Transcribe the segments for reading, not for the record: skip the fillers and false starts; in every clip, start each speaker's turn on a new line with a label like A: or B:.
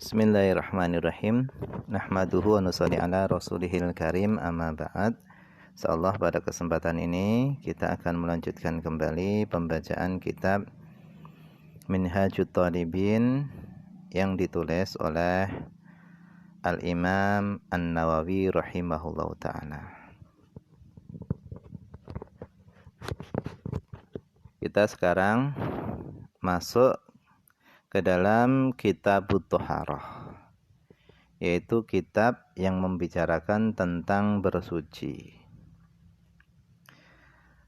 A: Bismillahirrahmanirrahim. Nahmaduhu wa nusalli ala rasulihil karim, amma ba'd. Insyaallah pada kesempatan ini kita akan melanjutkan kembali pembacaan kitab Minhajut Thalibin yang ditulis oleh Al-Imam An-Nawawi rahimahullahu ta'ala. Kita sekarang masuk ke dalam Kitabut Thaharah, yaitu kitab yang membicarakan tentang bersuci.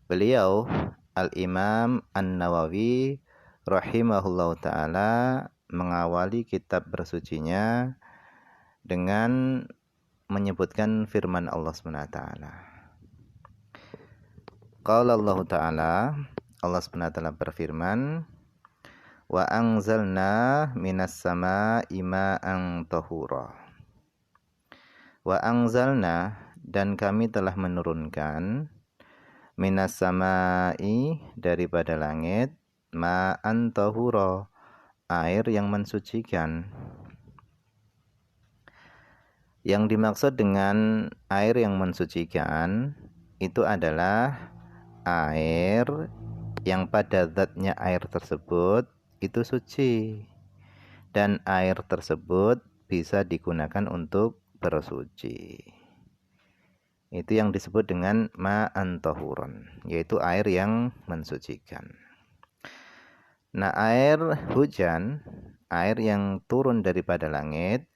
A: Beliau Al-Imam An-Nawawi rahimahullahu ta'ala mengawali kitab bersucinya dengan menyebutkan firman Allah SWT. Qala Allah Ta'ala, Allah SWT berfirman, wa anzalna minas sama'i ma'an tahura. Wa anzalna, dan kami telah menurunkan, minas sama'i, daripada langit, ma'an tahura, air yang mensucikan. Yang dimaksud dengan air yang mensucikan itu adalah air yang pada zatnya air tersebut itu suci, dan air tersebut bisa digunakan untuk bersuci. Itu yang disebut dengan ma'an tahurun, yaitu air yang mensucikan. Nah, air hujan, air yang turun daripada langit,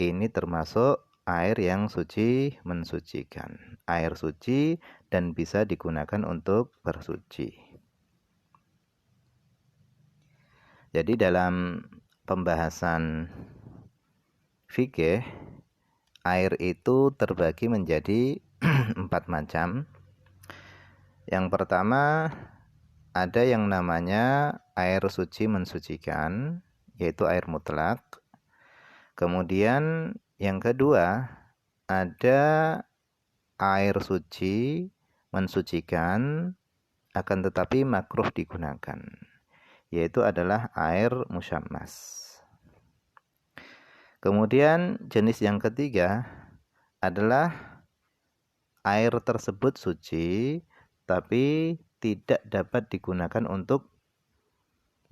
A: ini termasuk air yang suci, mensucikan. Air suci dan bisa digunakan untuk bersuci. Jadi dalam pembahasan fikih, air itu terbagi menjadi 4 macam. Yang pertama, ada yang namanya air suci mensucikan, yaitu air mutlak. Kemudian yang kedua, ada air suci mensucikan akan tetapi makruh digunakan, yaitu adalah air musyammas. Kemudian jenis yang ketiga adalah air tersebut suci tapi tidak dapat digunakan untuk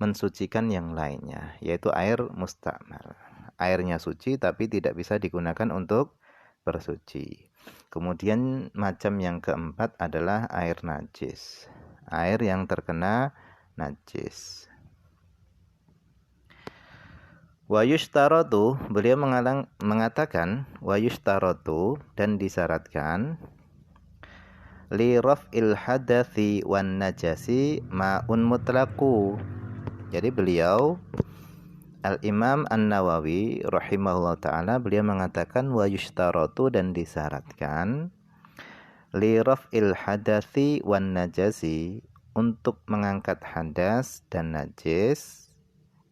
A: mensucikan yang lainnya, yaitu air mustamal. Airnya suci tapi tidak bisa digunakan untuk bersuci. Kemudian macam yang keempat adalah air najis, air yang terkena najis. Wa yushtaratu, beliau mengatakan wa yushtaratu, dan disyaratkan li raf'il hadathi wan najasi ma'un mutlaqu. Jadi beliau Al-Imam An-Nawawi rahimahullah ta'ala, beliau mengatakan wa yushtaratu, dan disyaratkan li raf'il hadathi wan najasi, untuk mengangkat hadas dan najis,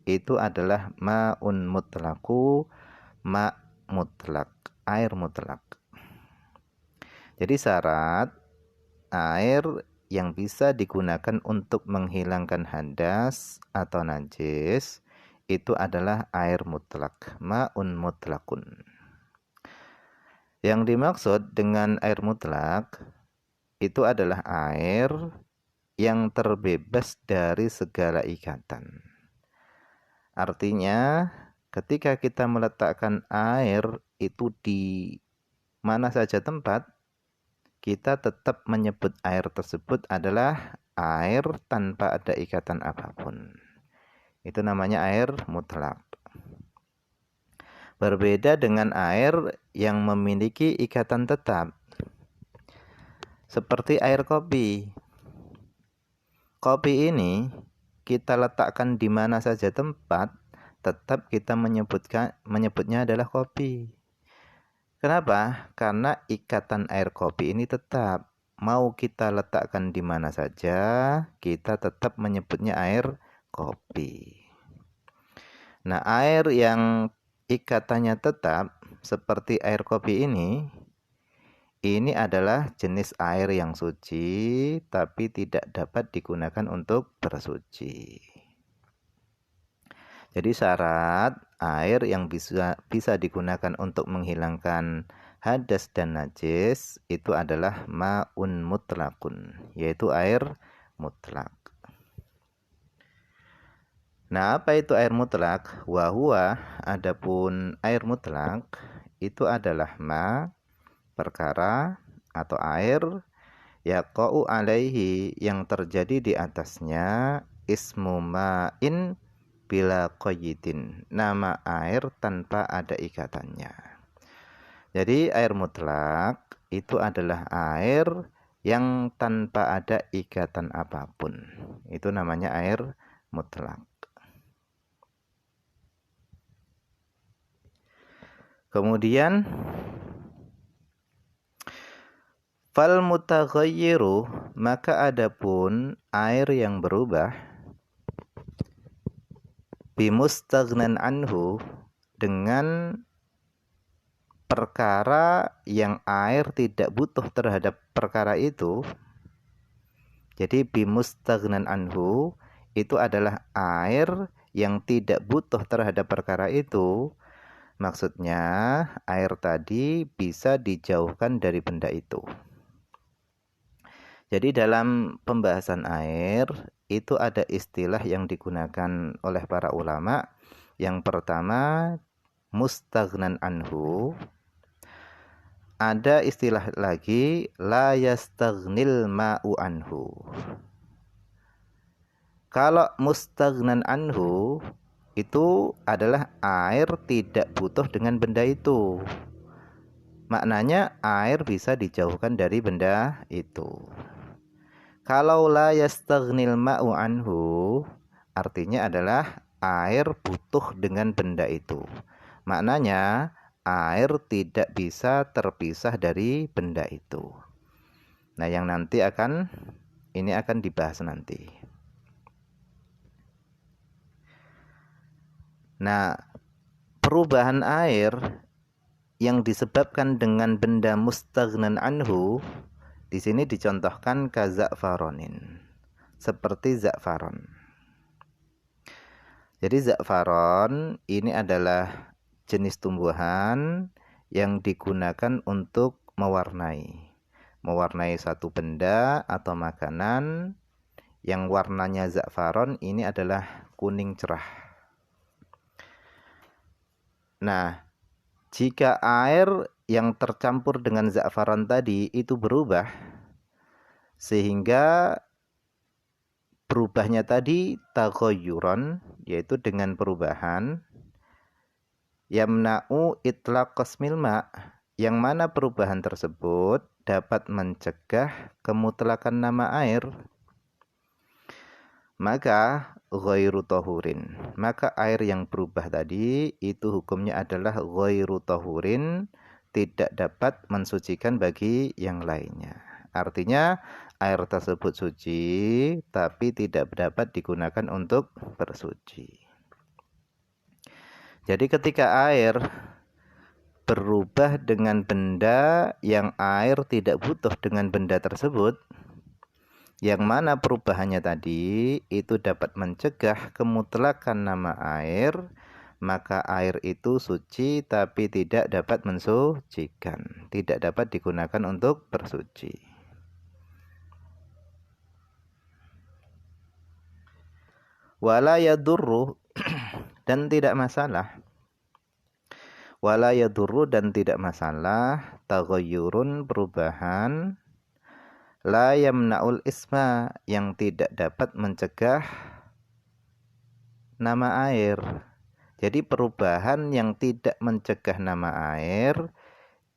A: itu adalah ma'un mutlaqu, ma' mutlak, air mutlak. Jadi syarat air yang bisa digunakan untuk menghilangkan hadas atau najis itu adalah air mutlak, ma'un mutlakun. Yang dimaksud dengan air mutlak itu adalah air yang terbebas dari segala ikatan. Artinya, ketika kita meletakkan air itu di mana saja tempat, kita tetap menyebut air tersebut adalah air tanpa ada ikatan apapun. Itu namanya air mutlak. Berbeda dengan air yang memiliki ikatan tetap, seperti air kopi. Kopi ini kita letakkan di mana saja tempat, tetap kita menyebutnya adalah kopi. Kenapa? Karena ikatan air kopi ini tetap. Mau kita letakkan di mana saja, kita tetap menyebutnya air kopi. Nah, air yang ikatannya tetap seperti air kopi ini adalah jenis air yang suci tapi tidak dapat digunakan untuk bersuci. Jadi syarat air yang bisa digunakan untuk menghilangkan hadas dan najis itu adalah ma'un mutlakun, yaitu air mutlak. Nah, apa itu air mutlak? Wa huwa, adapun air mutlak itu adalah perkara atau air yaqa'u alaihi, yang terjadi di atasnya ismu ma'in bila qayyidin, nama air tanpa ada ikatannya. Jadi air mutlak itu adalah air yang tanpa ada ikatan apapun. Itu namanya air mutlak. Kemudian fal mutaghayyiru, maka adapun air yang berubah, bimustaghnan anhu, dengan perkara yang air tidak butuh terhadap perkara itu. Jadi bimustaghnan anhu itu adalah air yang tidak butuh terhadap perkara itu. Maksudnya air tadi bisa dijauhkan dari benda itu. Jadi dalam pembahasan air itu ada istilah yang digunakan oleh para ulama. Yang pertama mustaghnan anhu. Ada istilah lagi la yastaghnil ma'u anhu. Kalau mustaghnan anhu itu adalah air tidak butuh dengan benda itu. Maknanya air bisa dijauhkan dari benda itu. Kalau la yastaghnil ma'u anhu, artinya adalah air butuh dengan benda itu. Maknanya air tidak bisa terpisah dari benda itu. Nah, yang nanti ini akan dibahas nanti. Nah, perubahan air yang disebabkan dengan benda mustaghnan anhu di sini dicontohkan kaza'faronin, seperti za'faron. Jadi za'faron ini adalah jenis tumbuhan yang digunakan untuk mewarnai satu benda atau makanan yang warnanya za'faron ini adalah kuning cerah. Nah, jika air yang tercampur dengan za'faron tadi itu berubah, sehingga berubahnya tadi taghayyuran, yaitu dengan perubahan, yamna'u itlaq qasmil ma', yang mana perubahan tersebut dapat mencegah kemutlakan nama air, maka ghairu tahurin, maka air yang berubah tadi itu hukumnya adalah ghairu tahurin, tidak dapat mensucikan bagi yang lainnya. Artinya air tersebut suci tapi tidak dapat digunakan untuk bersuci. Jadi ketika air berubah dengan benda yang air tidak butuh dengan benda tersebut, yang mana perubahannya tadi itu dapat mencegah kemutlakan nama air, maka air itu suci tapi tidak dapat mensucikan, tidak dapat digunakan untuk bersuci. Wala yadurru, dan tidak masalah. Wala yadurru, dan tidak masalah, taghayyurun, perubahan, la yamna'ul isma, yang tidak dapat mencegah nama air. Jadi perubahan yang tidak mencegah nama air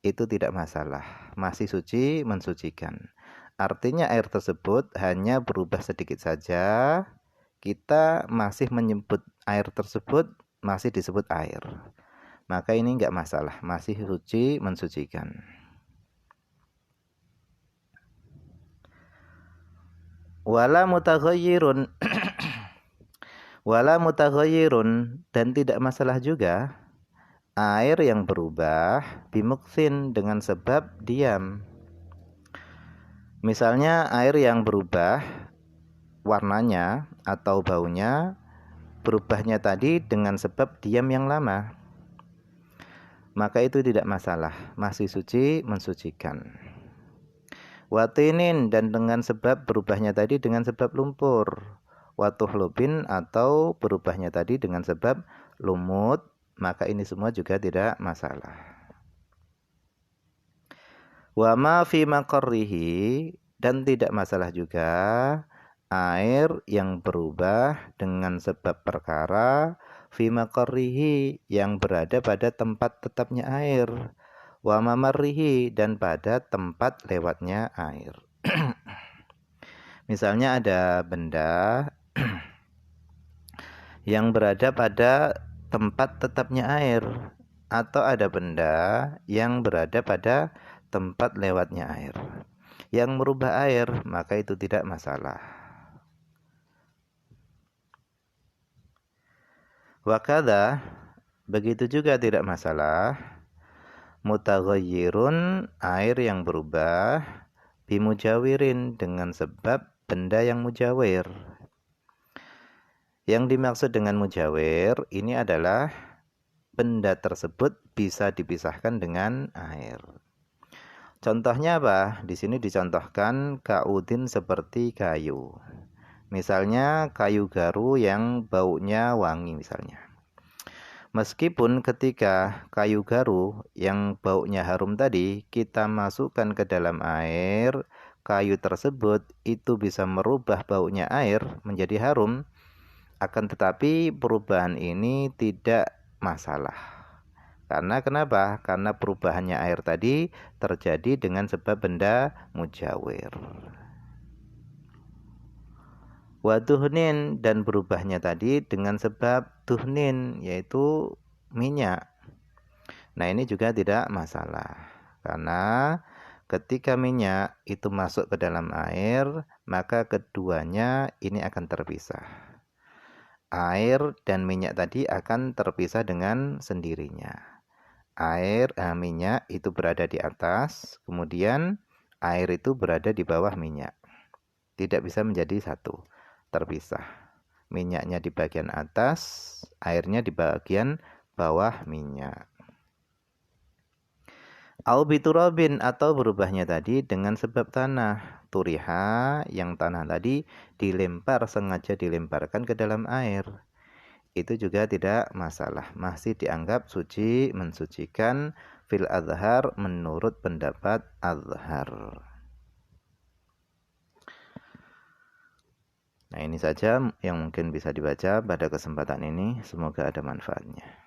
A: itu tidak masalah, masih suci, mensucikan. Artinya air tersebut hanya berubah sedikit saja, kita masih menyebut air tersebut masih disebut air. Maka ini enggak masalah, masih suci, mensucikan. Wala mutaghayyirun wala mutaghayyirun, dan tidak masalah juga air yang berubah bimukthin, dengan sebab diam. Misalnya air yang berubah warnanya atau baunya berubahnya tadi dengan sebab diam yang lama, maka itu tidak masalah, masih suci, mensucikan. Watinin, dan dengan sebab berubahnya tadi dengan sebab lumpur. Watuhlubin, atau berubahnya tadi dengan sebab lumut, maka ini semua juga tidak masalah. Wa ma fi maqarrihi, dan tidak masalah juga air yang berubah dengan sebab perkara fi maqarrihi, yang berada pada tempat tetapnya air, wa mamarrihi, dan pada tempat lewatnya air. Misalnya ada benda yang berada pada tempat tetapnya air, atau ada benda yang berada pada tempat lewatnya air yang merubah air, maka itu tidak masalah. Wakada, begitu juga tidak masalah mutaghayyirun, air yang berubah, bimujawirin, dengan sebab benda yang mujawir. Yang dimaksud dengan mujawir ini adalah benda tersebut bisa dipisahkan dengan air. Contohnya apa? Di sini dicontohkan kaudin, seperti kayu. Misalnya kayu garu yang baunya wangi misalnya. Meskipun ketika kayu garu yang baunya harum tadi kita masukkan ke dalam air, kayu tersebut itu bisa merubah baunya air menjadi harum, akan tetapi perubahan ini tidak masalah. Karena kenapa? Karena perubahannya air tadi terjadi dengan sebab benda mujawir. Wa duhnin, dan berubahnya tadi dengan sebab duhnin, yaitu minyak. Nah, ini juga tidak masalah. Karena ketika minyak itu masuk ke dalam air, maka keduanya ini akan terpisah. Air dan minyak tadi akan terpisah dengan sendirinya. Minyak itu berada di atas, kemudian air itu berada di bawah minyak. Tidak bisa menjadi satu, terpisah. Minyaknya di bagian atas, airnya di bagian bawah minyak. Au biturabin, atau berubahnya tadi dengan sebab tanah. Turiha, yang tanah tadi dilempar, sengaja dilemparkan ke dalam air. Itu juga tidak masalah, masih dianggap suci, mensucikan fil azhar, menurut pendapat azhar. Nah, ini saja yang mungkin bisa dibaca pada kesempatan ini, semoga ada manfaatnya.